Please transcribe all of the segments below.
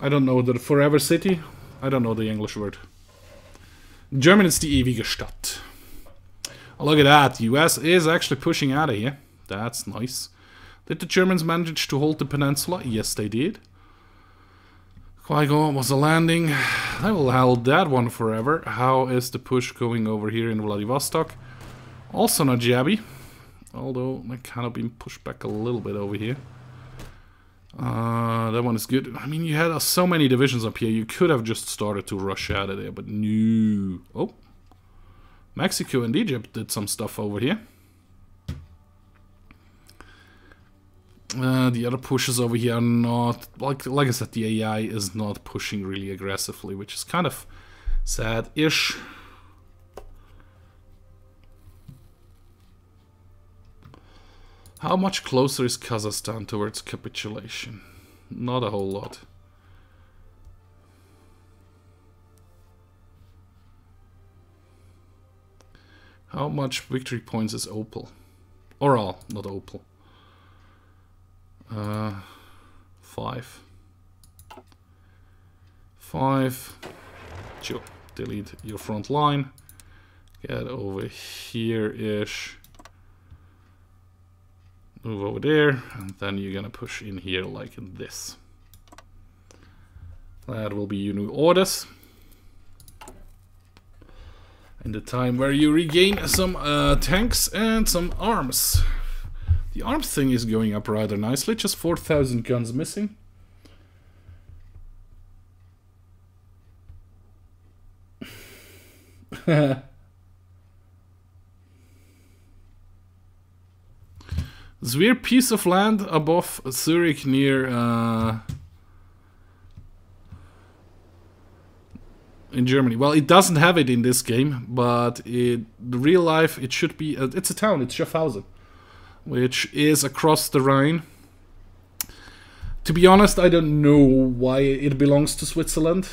I don't know the forever city. I don't know the English word. In German it's die ewige Stadt. Oh, look at that. The US is actually pushing out of here. That's nice. Did the Germans manage to hold the peninsula? Yes, they did. Qui-Gon was a landing. I will hold that one forever. How is the push going over here in Vladivostok? Also not jabby. Although, I kind of been pushed back a little bit over here. That one is good. I mean, you had so many divisions up here. You could have just started to rush out of there, but no. Oh. Mexico and Egypt did some stuff over here. The other pushes over here are not... Like I said, the AI is not pushing really aggressively, which is kind of sad-ish. How much closer is Kazakhstan towards capitulation? Not a whole lot. How much victory points is Opal? Or all, not Opal. 5. 5. Sure. Delete your front line. Get over here-ish. Move over there, and then you're gonna push in here like this. That will be your new orders. In the time where you regain some tanks and some arms. The arms thing is going up rather nicely, just 4,000 guns missing. This weird piece of land above Zurich near in Germany. Well, it doesn't have it in this game, but in real life it should be. It's a town. It's Schaffhausen, which is across the Rhine. To be honest, I don't know why it belongs to Switzerland.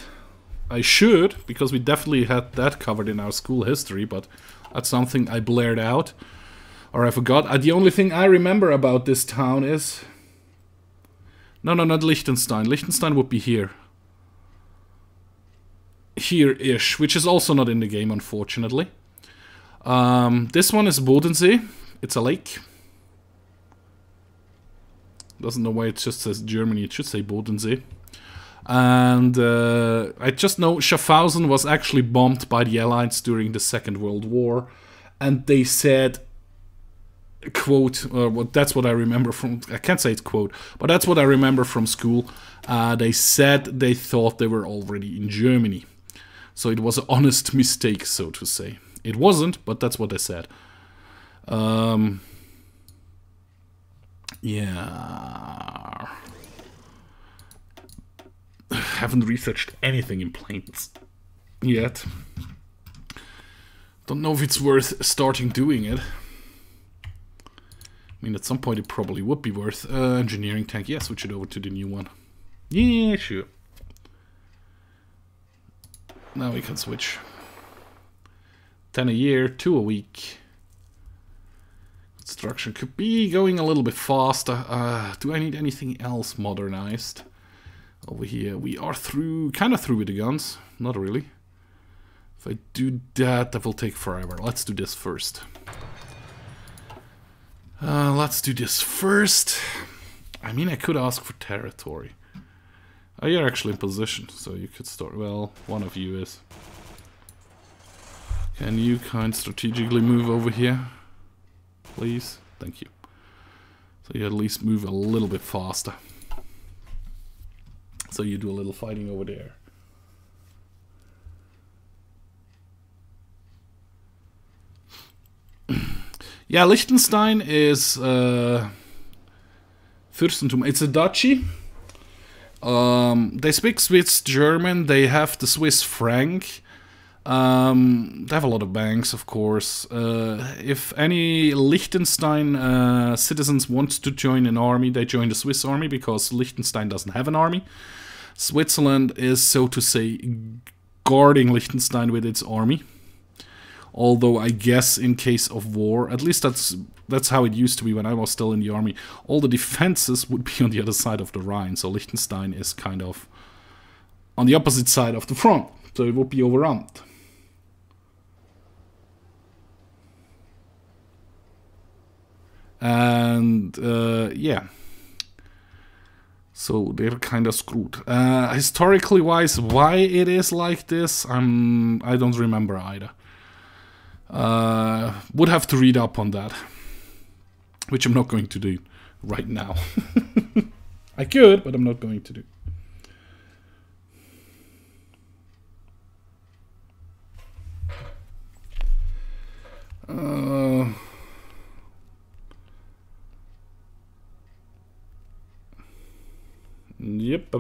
I should, because we definitely had that covered in our school history, but that's something I blared out. Or I forgot. The only thing I remember about this town is... No, not Liechtenstein. Liechtenstein would be here. Here-ish, which is also not in the game, unfortunately. This one is Bodensee. It's a lake. Doesn't know why it just says Germany. It should say Bodensee. And I just know Schaffhausen was actually bombed by the Allies during the Second World War. And they said... quote, that's what I remember from, I can't say it's quote, but that's what I remember from school. They said they thought they were already in Germany. So it was an honest mistake, so to say. It wasn't, but that's what they said. Yeah. Haven't researched anything in planes yet. Don't know if it's worth starting doing it. I mean, at some point it probably would be worth. Engineering tank, yeah, switch it over to the new one. Yeah, sure. Now we can switch. 10 a year, 2 a week. Construction could be going a little bit faster. Do I need anything else modernized? Over here, we are through, kind of through with the guns. Not really. If I do that, that will take forever. Let's do this first. Let's do this first. I mean, I could ask for territory. Oh, you're actually in position, so you could start. Well, one of you is. Can you kind of strategically move over here? Please? Thank you. So you at least move a little bit faster. So you do a little fighting over there. Yeah, Liechtenstein is Fürstentum. It's a duchy. They speak Swiss German. They have the Swiss franc. They have a lot of banks, of course. If any Liechtenstein citizens want to join an army, they join the Swiss army because Liechtenstein doesn't have an army. Switzerland is, so to say, guarding Liechtenstein with its army. Although I guess in case of war, at least that's how it used to be when I was still in the army, all the defenses would be on the other side of the Rhine. So Liechtenstein is kind of on the opposite side of the front, so it would be overrun. And yeah, so they're kind of screwed. Historically wise, why it is like this, I don't remember either. Would have to read up on that, which I'm not going to do right now. I could, but I'm not going to do. Yep.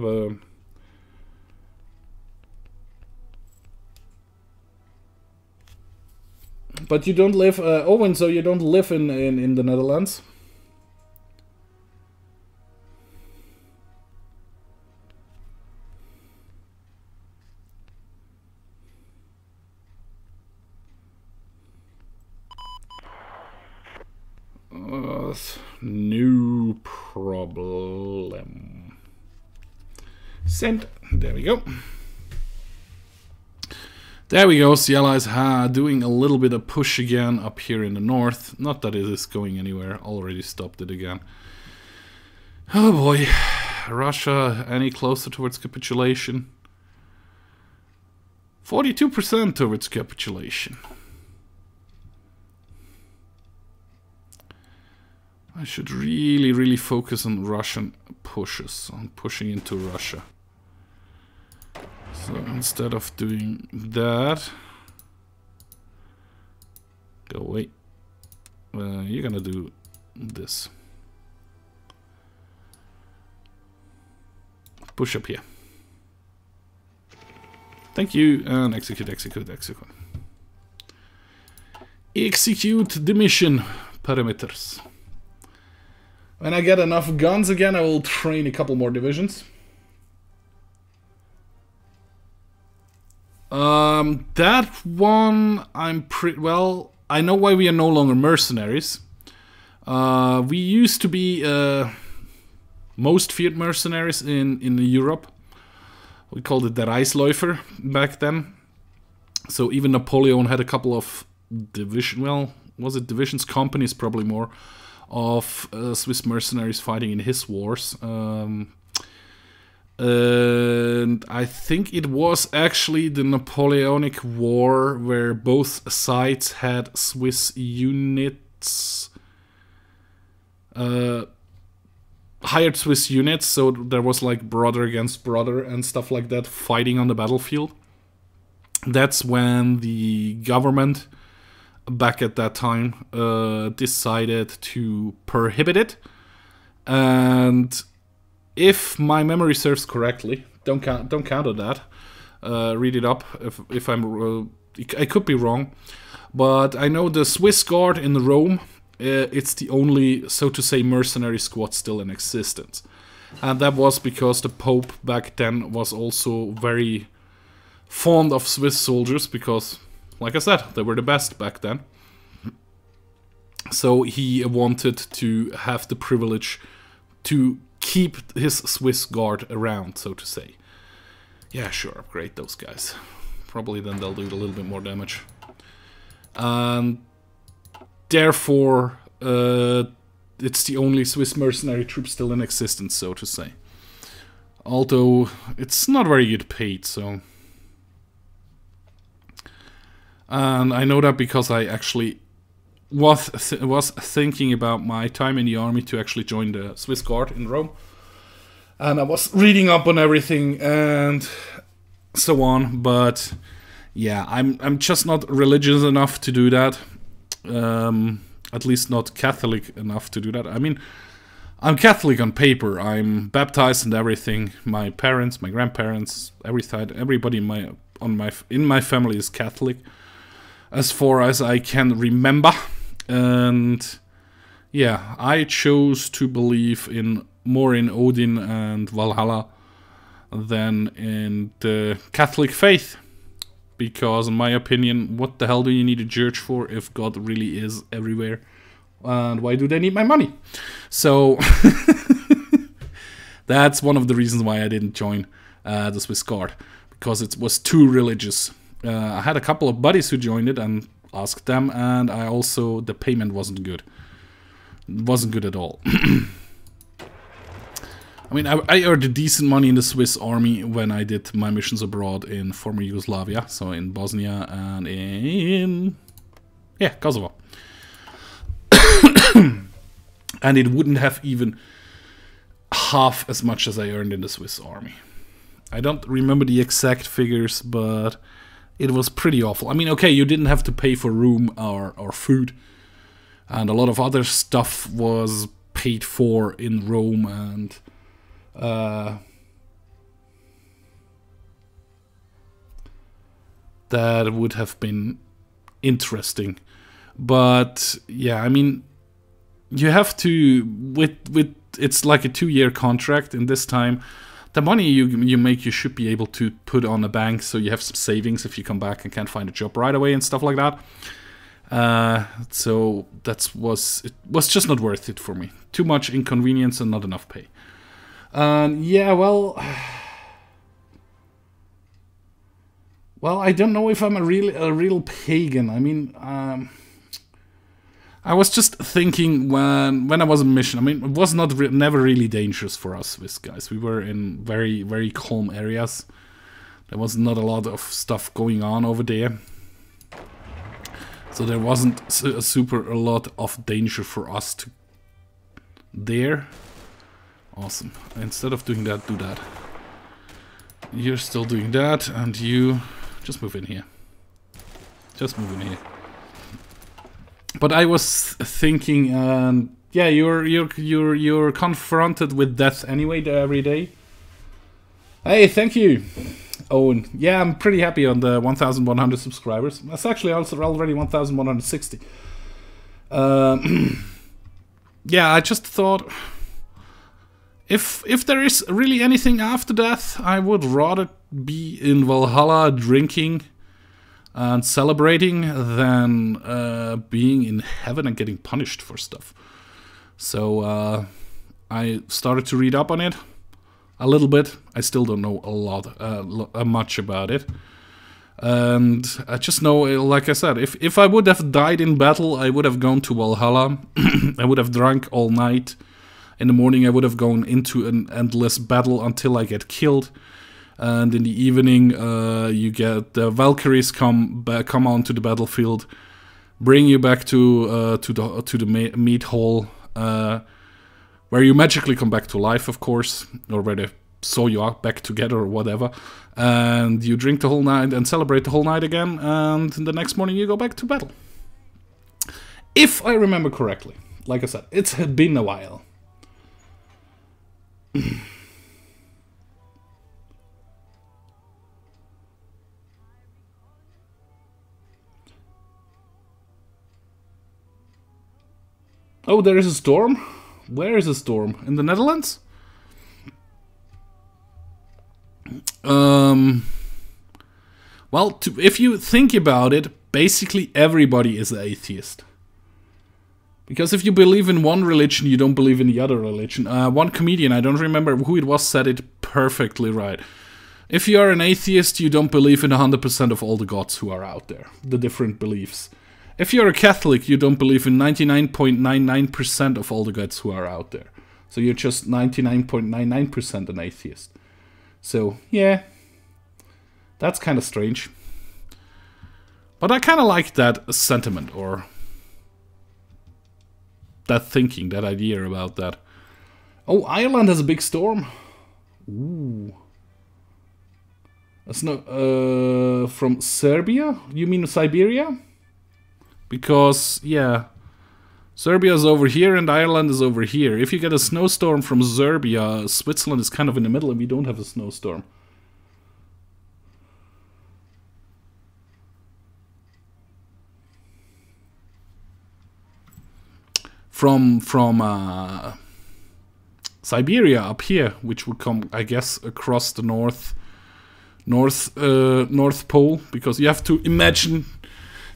But you don't live, Owen, so you don't live in the Netherlands? No problem. Send. There we go. There we go. The Allies doing a little bit of push again up here in the north. Not that it is going anywhere. Already stopped it again. Oh boy. Russia any closer towards capitulation? 42% towards capitulation. I should really focus on Russian pushes, on pushing into Russia. So instead of doing that, go away. You're gonna do this. Push up here. Thank you, and execute. Execute the mission parameters. When I get enough guns again, I will train a couple more divisions. That one, I'm pretty well. I know why we are no longer mercenaries. We used to be most feared mercenaries in Europe. We called it the Reisläufer back then. So even Napoleon had a couple of divisions, companies probably more, of Swiss mercenaries fighting in his wars. And I think it was actually the Napoleonic War where both sides had Swiss units, hired Swiss units, so there was like brother against brother and stuff like that fighting on the battlefield. That's when the government back at that time decided to prohibit it. And if my memory serves correctly, don't count on that. Read it up if I'm I could be wrong, but I know the Swiss Guard in Rome. It's the only, so to say, mercenary squad still in existence, and that was because the Pope back then was also very fond of Swiss soldiers because, like I said, they were the best back then. So he wanted to have the privilege to keep his Swiss Guard around, so to say. Yeah, sure, upgrade those guys. Probably then they'll do a little bit more damage. And therefore, it's the only Swiss mercenary troop still in existence, so to say. Although, it's not very good paid, so... And I know that because I actually was thinking about my time in the army to actually join the Swiss Guard in Rome. And I was reading up on everything and so on, but yeah, I'm just not religious enough to do that. At least not Catholic enough to do that. I mean, I'm Catholic on paper. I'm baptized and everything. My parents, my grandparents, everybody in my family is Catholic, as far as I can remember. And yeah, I chose to believe more in Odin and Valhalla than in the Catholic faith. Because in my opinion, what the hell do you need a church for if God really is everywhere? And why do they need my money? So that's one of the reasons why I didn't join the Swiss Guard, because it was too religious. I had a couple of buddies who joined it and asked them, and I also, the payment wasn't good. It wasn't good at all. I mean, I earned decent money in the Swiss army when I did my missions abroad in former Yugoslavia, so in Bosnia and in, yeah, Kosovo. And it wouldn't have even half as much as I earned in the Swiss army. I don't remember the exact figures, but it was pretty awful. I mean, okay, you didn't have to pay for room or food, and a lot of other stuff was paid for in Rome, and that would have been interesting. But yeah, I mean, you have to, with it's like a 2-year contract, and this time the money you make, you should be able to put on a bank, so you have some savings if you come back and can't find a job right away and stuff like that. So it was just not worth it for me. Too much inconvenience and not enough pay. Yeah, well, I don't know if I'm a real pagan. I mean, I was just thinking when I was on mission. I mean, it was never really dangerous for us, Swiss guys. We were in very, very calm areas. There was not a lot of stuff going on over there, so there wasn't a lot of danger for us to there. Awesome. Instead of doing that, do that. You're still doing that, and you just move in here. Just move in here. But I was thinking, yeah, you're confronted with death anyway every day. Hey, thank you, Owen. Yeah, I'm pretty happy on the 1,100 subscribers. That's actually also already 1,160. Yeah, I just thought, if there is really anything after death, I would rather be in Valhalla drinking and celebrating than being in heaven and getting punished for stuff. So I started to read up on it a little bit. I still don't know a lot, much about it. And I just know, like I said, if I would have died in battle, I would have gone to Valhalla. I would have drunk all night. In the morning, I would have gone into an endless battle until I get killed. And in the evening, you get the Valkyries come onto the battlefield, bring you back to the meat hall, where you magically come back to life, of course, or where they sew you up back together or whatever, and you drink the whole night and celebrate the whole night again, and the next morning you go back to battle. If I remember correctly, like I said, it's been a while. Oh, there is a storm? Where is a storm? In the Netherlands? Well, if you think about it, basically everybody is an atheist. Because if you believe in one religion, you don't believe in the other religion. One comedian, I don't remember who it was, said it perfectly right. If you are an atheist, you don't believe in 100% of all the gods who are out there, the different beliefs. If you're a Catholic, you don't believe in 99.99% of all the gods who are out there. So you're just 99.99% an atheist. So, yeah, that's kind of strange. But I kind of like that sentiment, or that thinking, that idea about that. Oh, Ireland has a big storm. Ooh. That's not from Serbia? You mean Siberia? Because, yeah, Serbia is over here and Ireland is over here. If you get a snowstorm from Serbia, Switzerland is kind of in the middle and we don't have a snowstorm. From Siberia up here, which would come, I guess, across the North Pole, because you have to imagine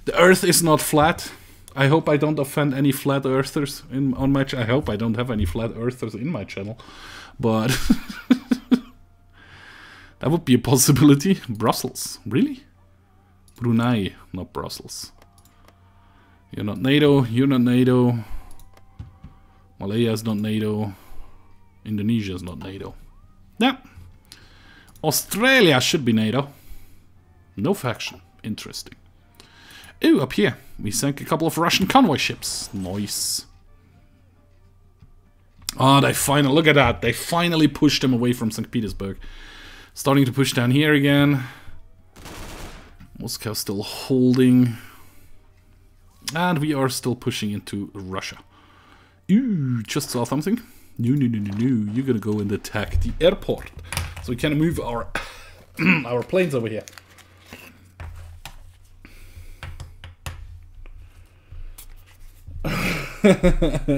the Earth is not flat. I hope I don't offend any flat earthers on my channel. I hope I don't have any flat earthers in my channel, but That would be a possibility. Brussels, really? Brunei, not Brussels. You're not NATO, you're not NATO. Malaya is not NATO. Indonesia is not NATO. Yeah. Australia should be NATO. No faction. Interesting. Ooh, up here. We sank a couple of Russian convoy ships. Nice. Oh, they finally... Look at that. They finally pushed them away from St. Petersburg. Starting to push down here again. Moscow still holding. And we are still pushing into Russia. Ooh, just saw something. No. You're gonna go and attack the airport. So we can move our our planes over here.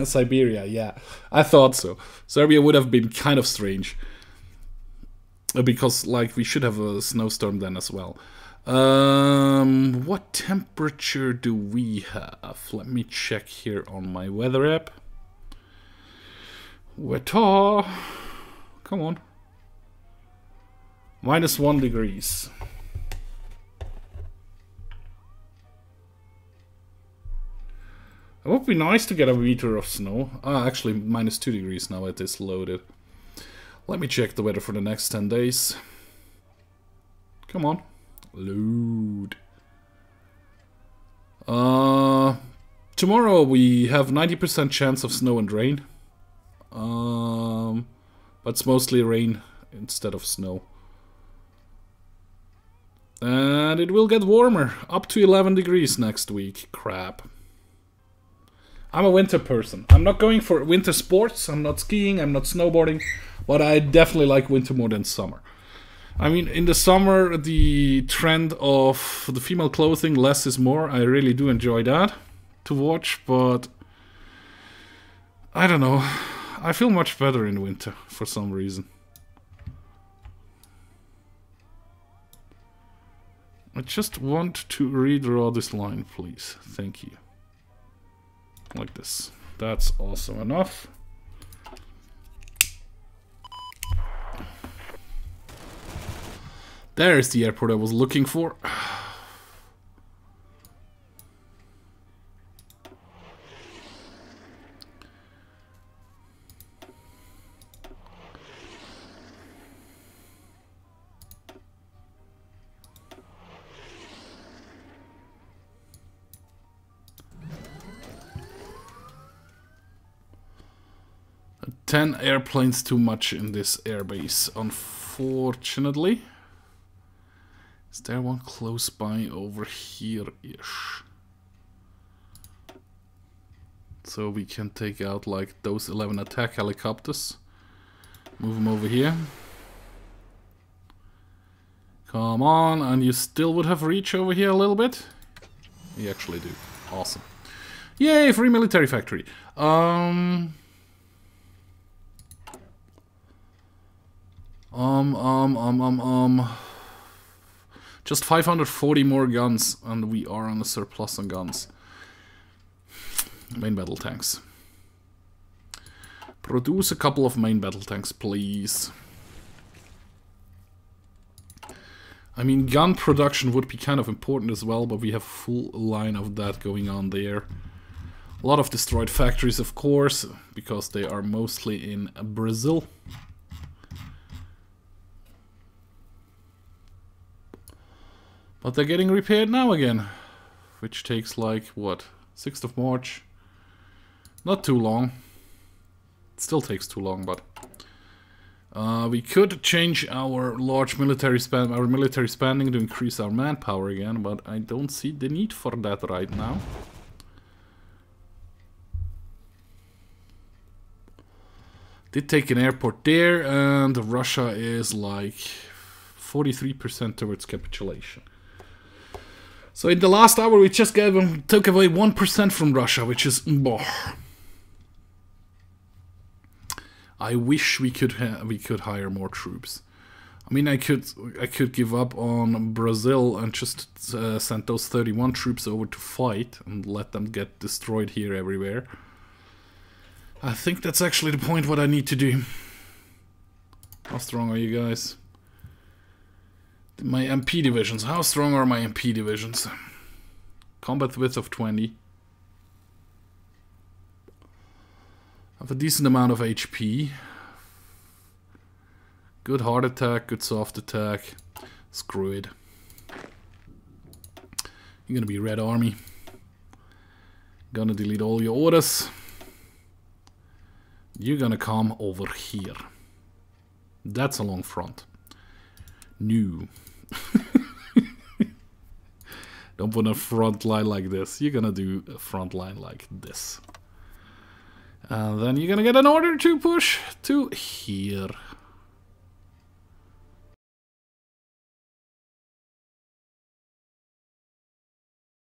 Siberia, yeah. I thought so. Serbia would have been kind of strange. Because, like, we should have a snowstorm then as well. What temperature do we have? Let me check here on my weather app. Weather. Come on. -1 degrees. It would be nice to get a meter of snow. Actually, -2 degrees now it is loaded. Let me check the weather for the next 10 days. Come on. Load. Tomorrow we have 90% chance of snow and rain. But it's mostly rain instead of snow. And it will get warmer. Up to 11 degrees next week. Crap. I'm a winter person. I'm not going for winter sports. I'm not skiing. I'm not snowboarding. But I definitely like winter more than summer. I mean, in the summer, the trend of the female clothing, less is more. I really do enjoy that to watch. But I don't know. I feel much better in winter for some reason. I just want to redraw this line, please. Thank you. Like this. That's awesome enough. There's the airport I was looking for. Ten airplanes too much in this airbase, unfortunately. Is there one close by over here-ish? So we can take out like those 11 attack helicopters. Move them over here. Come on, and you still would have reach over here a little bit? You actually do. Awesome. Yay, free military factory. Just 540 more guns, and we are on a surplus on guns. Main battle tanks. Produce a couple of main battle tanks, please. I mean, gun production would be kind of important as well, but we have a full line of that going on there. A lot of destroyed factories, of course, because they are mostly in Brazil. But they're getting repaired now again, which takes like, what, 6th of March? Not too long. It still takes too long, but... we could change our military spending to increase our manpower again, but I don't see the need for that right now. Did take an airport there, and Russia is like 43% towards capitulation. So in the last hour we just took away 1% from Russia, which is... I wish we could hire more troops. I mean, I could give up on Brazil and just send those 31 troops over to fight and let them get destroyed here everywhere. I think that's actually the point what I need to do. How strong are you guys? My MP divisions. How strong are my MP divisions? Combat width of 20. Have a decent amount of HP. Good hard attack, good soft attack. Screw it. You're gonna be Red Army. Gonna delete all your orders. You're gonna come over here. That's a long front. New. Don't put a front line like this. You're gonna do a front line like this. And then you're gonna get an order to push to here.